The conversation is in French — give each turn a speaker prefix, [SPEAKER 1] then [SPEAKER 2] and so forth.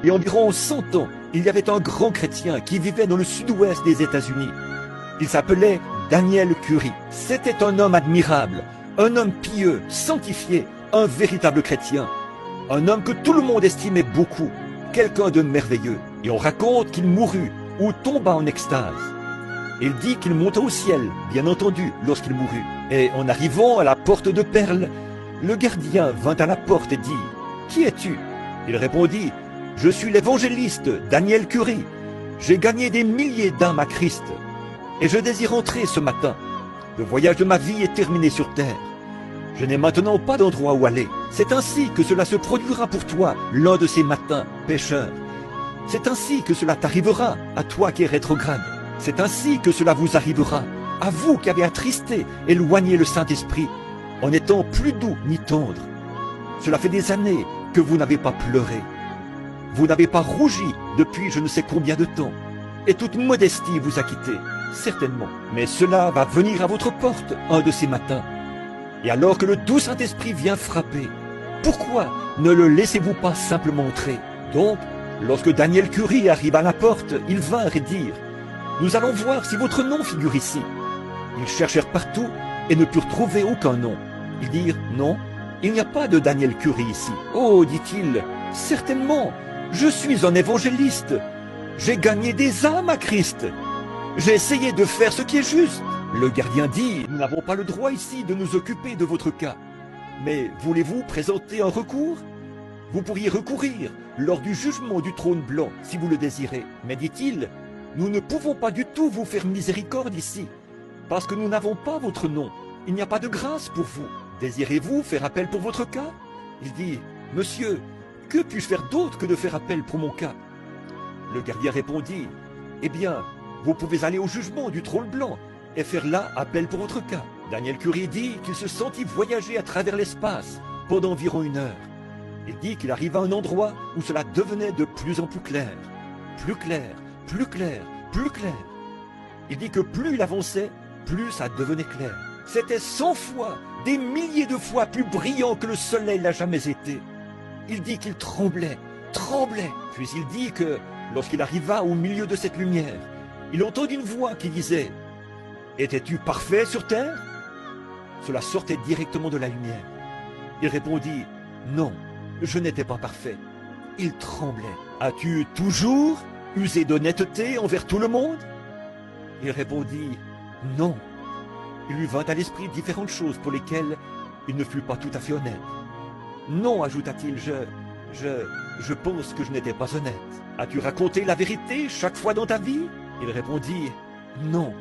[SPEAKER 1] Il y a environ 100 ans, il y avait un grand chrétien qui vivait dans le sud-ouest des États-Unis. Il s'appelait Daniel Curie. C'était un homme admirable, un homme pieux, sanctifié, un véritable chrétien. Un homme que tout le monde estimait beaucoup, quelqu'un de merveilleux. Et on raconte qu'il mourut ou tomba en extase. Il dit qu'il monta au ciel, bien entendu, lorsqu'il mourut. Et en arrivant à la porte de perles, le gardien vint à la porte et dit « Qui es-tu » Il répondit « Je suis l'évangéliste Daniel Curie. J'ai gagné des milliers d'âmes à Christ. Et je désire entrer ce matin. Le voyage de ma vie est terminé sur terre. Je n'ai maintenant pas d'endroit où aller. C'est ainsi que cela se produira pour toi l'un de ces matins, pécheur. C'est ainsi que cela t'arrivera, à toi qui es rétrograde. C'est ainsi que cela vous arrivera, à vous qui avez attristé, éloigné le Saint-Esprit, en étant plus doux ni tendre. Cela fait des années que vous n'avez pas pleuré. Vous n'avez pas rougi depuis je ne sais combien de temps. Et toute modestie vous a quitté, certainement. Mais cela va venir à votre porte un de ces matins. Et alors que le doux Saint-Esprit vient frapper, pourquoi ne le laissez-vous pas simplement entrer? Donc, lorsque Daniel Curie arriva à la porte, ils vinrent et dirent « Nous allons voir si votre nom figure ici. » Ils cherchèrent partout et ne purent trouver aucun nom. Ils dirent « Non, il n'y a pas de Daniel Curie ici. »« Oh, dit-il, certainement, je suis un évangéliste. J'ai gagné des âmes à Christ. J'ai essayé de faire ce qui est juste. » Le gardien dit « Nous n'avons pas le droit ici de nous occuper de votre cas. Mais voulez-vous présenter un recours? Vous pourriez recourir lors du jugement du trône blanc si vous le désirez. Mais dit-il, nous ne pouvons pas du tout vous faire miséricorde ici, parce que nous n'avons pas votre nom. Il n'y a pas de grâce pour vous. Désirez-vous faire appel pour votre cas? Il dit, monsieur, que puis-je faire d'autre que de faire appel pour mon cas? Le gardien répondit, eh bien, vous pouvez aller au jugement du trône blanc et faire là appel pour votre cas. Daniel Curie dit qu'il se sentit voyager à travers l'espace pendant environ 1 heure. Il dit qu'il arriva à un endroit où cela devenait de plus en plus clair. Plus clair, plus clair, plus clair. Il dit que plus il avançait, plus ça devenait clair. C'était 100 fois, des milliers de fois plus brillant que le soleil l'a jamais été. Il dit qu'il tremblait, tremblait. Puis il dit que, lorsqu'il arriva au milieu de cette lumière, il entendit une voix qui disait « Étais-tu parfait sur terre ?» Cela sortait directement de la lumière. Il répondit « Non, je n'étais pas parfait. » Il tremblait. « As-tu toujours usé d'honnêteté envers tout le monde ?» Il répondit « Non. » Il lui vint à l'esprit différentes choses pour lesquelles il ne fut pas tout à fait honnête. « Non, ajouta-t-il, je pense que je n'étais pas honnête. As-tu raconté la vérité chaque fois dans ta vie ?» Il répondit « Non.